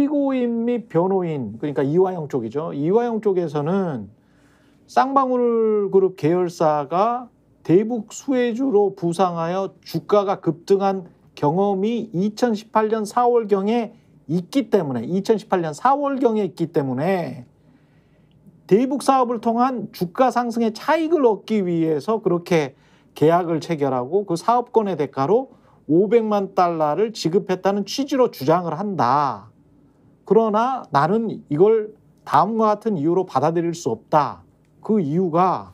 피고인 및 변호인, 그러니까 이화영 쪽이죠. 이화영 쪽에서는 쌍방울그룹 계열사가 대북 수혜주로 부상하여 주가가 급등한 경험이 2018년 4월경에 있기 때문에, 2018년 4월경에 있기 때문에 대북 사업을 통한 주가 상승의 차익을 얻기 위해서 그렇게 계약을 체결하고 그 사업권의 대가로 500만 달러를 지급했다는 취지로 주장을 한다. 그러나 나는 이걸 다음과 같은 이유로 받아들일 수 없다. 그 이유가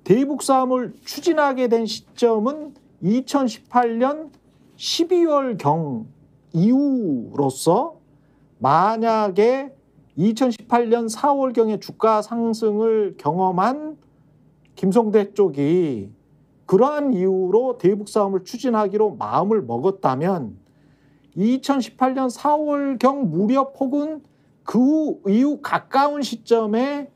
대북 사업을 추진하게 된 시점은 2018년 12월경 이후로서 만약에 2018년 4월경에 주가 상승을 경험한 김성태 쪽이 그러한 이유로 대북 사업을 추진하기로 마음을 먹었다면 2018년 4월경 무렵 혹은 그 이후 가까운 시점에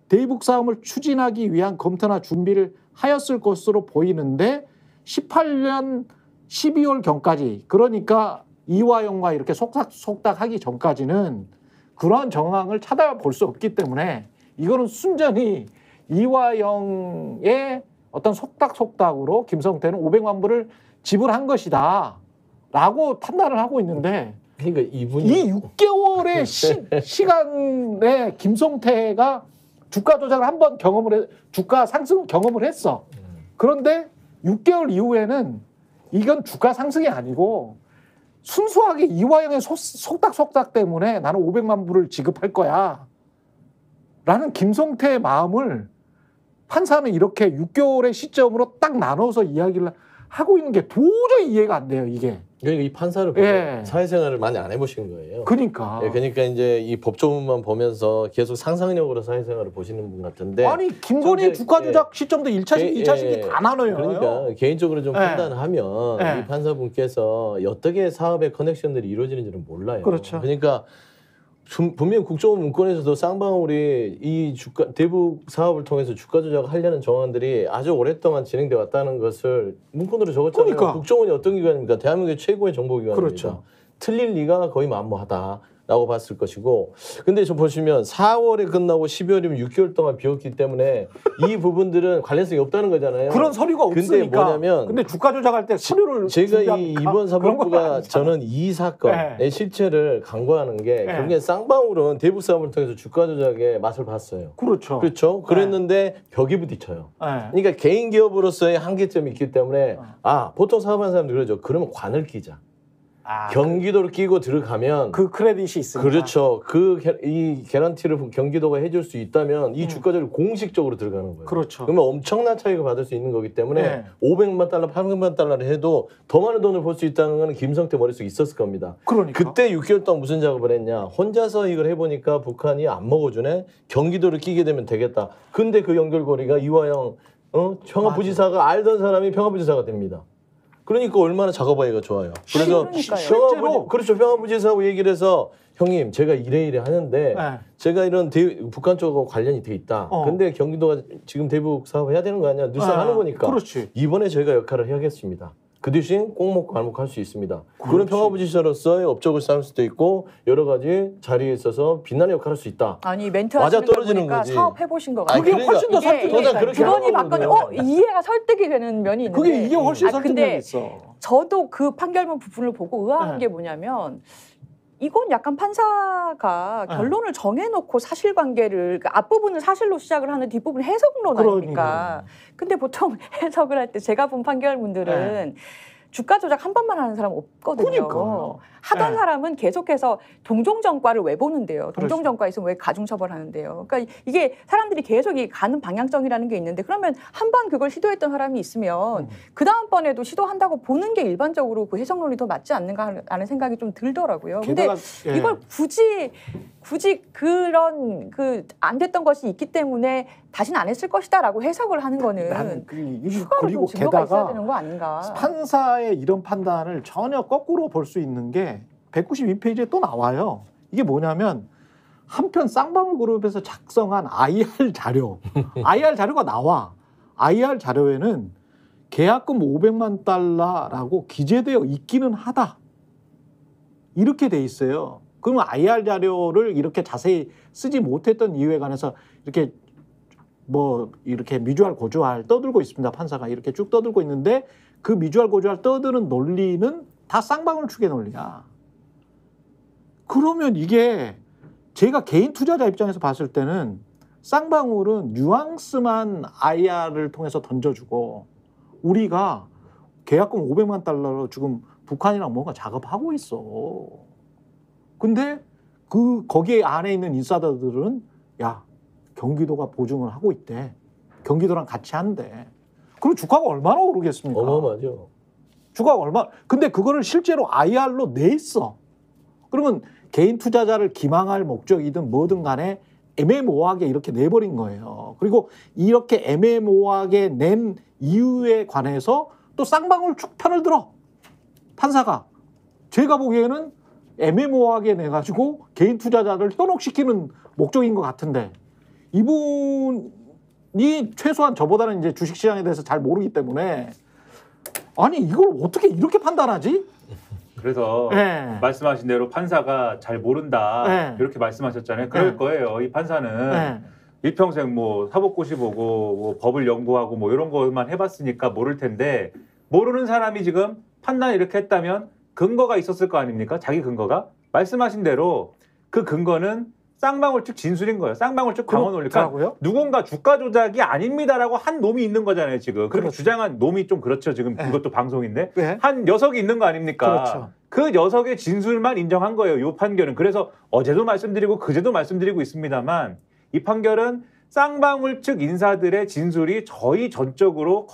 대북 사업을 추진하기 위한 검토나 준비를 하였을 것으로 보이는데 18년 12월경까지 그러니까 이화영과 이렇게 속닥하기 전까지는 그러한 정황을 찾아볼 수 없기 때문에 이거는 순전히 이화영의 어떤 속닥으로 김성태는 500만 불을 지불한 것이다 라고 판단을 하고 있는데 그러니까 이 6개월의 시간에 김성태가 주가 조작을 한번 주가 상승 경험을 했어. 그런데 6개월 이후에는 이건 주가 상승이 아니고 순수하게 이화영의 속닥 때문에 나는 500만 불을 지급할 거야 라는 김성태의 마음을 판사는 이렇게 6개월의 시점으로 딱 나눠서 이야기를 하고 있는 게 도저히 이해가 안 돼요, 이게. 그러니까 이 판사를 보면 사회생활을 많이 안 해보신 거예요. 그러니까. 그러니까 이제 이 법조문만 보면서 계속 상상력으로 사회생활을 보시는 분 같은데. 아니 김건희 주가 조작 시점도 1차식, 2차식이 다 나눠요. 그러니까 개인적으로 좀 판단하면 이 판사분께서 어떻게 사업의 커넥션들이 이루어지는지는 몰라요. 그렇죠. 그러니까 분명 국정원 문건에서도 쌍방울이 이 대북 사업을 통해서 주가 조작을 하려는 정황들이 아주 오랫동안 진행돼 왔다는 것을 문건으로 적었잖아요. 그러니까. 국정원이 어떤 기관입니까? 대한민국의 최고의 정보기관입니다. 그렇죠. 틀릴 리가 거의 만무하다라고 봤을 것이고, 근데 좀 보시면 4월에 끝나고 12월이면 6개월 동안 비웠기 때문에 이 부분들은 관련성이 없다는 거잖아요. 그런 서류가 없으니까. 근데 뭐냐면 근데 주가 조작할 때 서류를 제가 이번 사법부가 저는 이 사건의 실체를 강구하는 게 결국엔 쌍방울은 대북 사업을 통해서 주가 조작의 맛을 봤어요. 그렇죠. 그렇죠. 그랬는데 벽이 부딪혀요. 그러니까 개인 기업으로서의 한계점이 있기 때문에 보통 사업하는 사람들 그러죠. 그러면 관을 끼자. 경기도를 끼고 들어가면 그 크레딧이 있으니까. 그렇죠. 이 개런티를 경기도가 해줄 수 있다면 이 주가조작을 공식적으로 들어가는 거예요. 그렇죠. 그러면 엄청난 차익을 받을 수 있는 거기 때문에 500만 달러, 800만 달러를 해도 더 많은 돈을 벌 수 있다는 건 김성태 머릿속에 있었을 겁니다. 그러니까. 그때 6개월 동안 무슨 작업을 했냐. 혼자서 이걸 해보니까 북한이 안 먹어주네. 경기도를 끼게 되면 되겠다. 근데 그 연결고리가 이화영 평화부지사가 알던 사람이 평화부지사가 됩니다. 그러니까 얼마나 작업하기가 좋아요. 그래서 평화부지사하고 얘기를 해서 형님 제가 이래 하는데 제가 이런 북한 쪽하고 관련이 돼 있다. 근데 경기도가 지금 대북 사업 해야 되는 거 아니야? 늘상 하는 거니까. 그렇지. 이번에 저희가 역할을 해야겠습니다. 그 대신 꼭 먹고 안 먹고 할 수 있습니다. 그런 평화부지사로서의 업적을 쌓을 수도 있고 여러 가지 자리에 있어서 빛나는 역할을 할 수 있다. 아니 멘트 하시는 거 보니까 사업 해보신 거 같아요. 그게 훨씬 더 설득이 주거니 받거니 이해가 설득이 되는 면이 있는데 그게 이게 훨씬 설득력이 있어. 저도 그 판결문 부분을 보고 의아한 게 뭐냐면 이건 약간 판사가 결론을 정해놓고 사실관계를 그 앞부분을 사실로 시작을 하는 뒷부분 해석론 아닙니까? 근데 보통 해석을 할 때 제가 본 판결문들은 주가 조작 한 번만 하는 사람 없거든요. 그러니까요. 하던 사람은 계속해서 동종전과를 왜 보는데요. 동종전과 있으면 왜 가중처벌하는데요. 그러니까 이게 사람들이 계속 가는 방향성이라는 게 있는데 그러면 한 번 그걸 시도했던 사람이 있으면 그 다음번에도 시도한다고 보는 게 일반적으로 그 해석론이 더 맞지 않는가 하는 생각이 좀 들더라고요. 근데 이걸 굳이 그런 안 됐던 것이 있기 때문에 다시는 안 했을 것이다라고 해석을 하는 거는 그리고 증거가 있어야 게다가 되는 거 아닌가. 판사의 이런 판단을 전혀 거꾸로 볼 수 있는 게 192페이지에 또 나와요. 이게 뭐냐면 한편 쌍방울그룹에서 작성한 IR 자료, IR 자료가 나와. IR 자료에는 계약금 500만 달러라고 기재되어 있기는 하다. 이렇게 돼 있어요. 그러면 IR 자료를 이렇게 자세히 쓰지 못했던 이유에 관해서 이렇게 뭐 이렇게 미주알 고주알 떠들고 있습니다. 판사가 이렇게 쭉 떠들고 있는데 그 미주알 고주알 떠드는 논리는 다 쌍방울 축의 논리야. 그러면 이게 제가 개인 투자자 입장에서 봤을 때는 쌍방울은 뉘앙스만 IR을 통해서 던져주고 우리가 계약금 500만 달러로 지금 북한이랑 뭔가 작업하고 있어. 근데 거기에 안에 있는 인사이더들은 야 경기도가 보증을 하고 있대. 경기도랑 같이 한대. 그럼 주가가 얼마나 오르겠습니까? 어마어마하죠. 주가가 얼마? 근데 그거를 실제로 IR로 내 있어. 그러면 개인 투자자를 기망할 목적이든 뭐든 간에 애매모호하게 이렇게 내버린 거예요. 그리고 이렇게 애매모호하게 낸 이유에 관해서 또 쌍방울 축 편을 들어. 판사가. 제가 보기에는 애매모호하게 내가지고 개인 투자자를 현혹시키는 목적인 것 같은데 이분이 최소한 저보다는 이제 주식시장에 대해서 잘 모르기 때문에 아니 이걸 어떻게 이렇게 판단하지? 그래서 네. 말씀하신 대로 판사가 잘 모른다 네. 이렇게 말씀하셨잖아요. 그럴 네. 거예요. 이 판사는 네. 일평생 뭐 사법고시 보고 뭐 법을 연구하고 뭐 이런 것만 해봤으니까 모를 텐데 모르는 사람이 지금 판단 이렇게 했다면 근거가 있었을 거 아닙니까? 자기 근거가 말씀하신 대로 그 근거는 쌍방울 측 진술인 거예요. 쌍방울 측 강원 올리니까 그렇더라고요. 누군가 주가 조작이 아닙니다라고 한 놈이 있는 거잖아요. 지금 그렇게 그렇죠. 주장한 놈이 좀 그렇죠. 지금 네. 이것도 방송인데 네. 한 녀석이 있는 거 아닙니까? 그렇죠. 그 녀석의 진술만 인정한 거예요. 이 판결은. 그래서 어제도 말씀드리고 그제도 말씀드리고 있습니다만 이 판결은 쌍방울 측 인사들의 진술이 거의 전적으로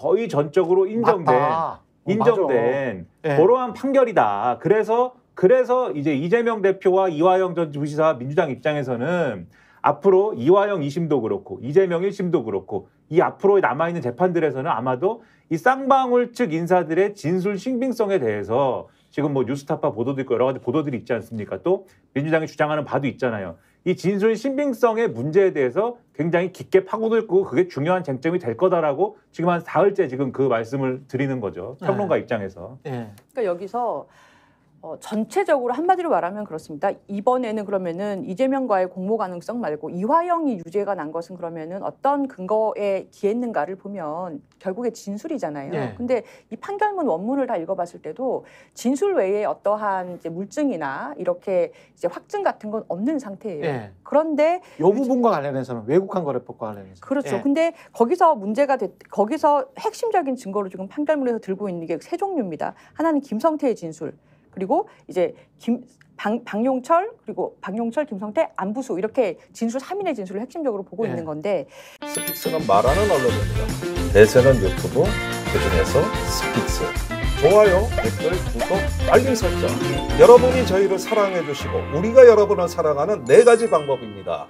인정된 맞다. 인정된 맞아. 그러한 판결이다. 그래서 이제 이재명 대표와 이화영 전 부지사 민주당 입장에서는 앞으로 이화영 2심도 그렇고 이재명 1심도 그렇고 이 앞으로 남아있는 재판들에서는 아마도 이 쌍방울 측 인사들의 진술 신빙성에 대해서 지금 뭐 뉴스타파 보도도 있고 여러 가지 보도들이 있지 않습니까? 또 민주당이 주장하는 바도 있잖아요. 이 진술 신빙성의 문제에 대해서 굉장히 깊게 파고들고 그게 중요한 쟁점이 될 거다라고 지금 한 사흘째 지금 그 말씀을 드리는 거죠. 평론가 입장에서. 예. 그러니까 여기서 전체적으로 한마디로 말하면 그렇습니다. 이번에는 그러면은 이재명과의 공모 가능성 말고 이화영이 유죄가 난 것은 그러면은 어떤 근거에 기했는가를 보면 결국에 진술이잖아요. 네. 근데 이 판결문 원문을 다 읽어봤을 때도 진술 외에 어떠한 이제 물증이나 이렇게 이제 확증 같은 건 없는 상태예요. 예. 그런데 이 부분과 관련해서는 외국한 거래법과 관련해서 그렇죠. 예. 근데 거기서 거기서 핵심적인 증거로 지금 판결문에서 들고 있는 게 세 종류입니다. 하나는 김성태의 진술. 그리고 이제 박용철, 김성태, 안부수 이렇게 진술 3인의 진술을 핵심적으로 보고 네. 있는 건데 스픽스는 말하는 언론입니다. 대세는 유튜브, 그중에서 스픽스. 좋아요, 댓글, 구독, 알림 설정. 여러분이 저희를 사랑해 주시고 우리가 여러분을 사랑하는 4가지 방법입니다.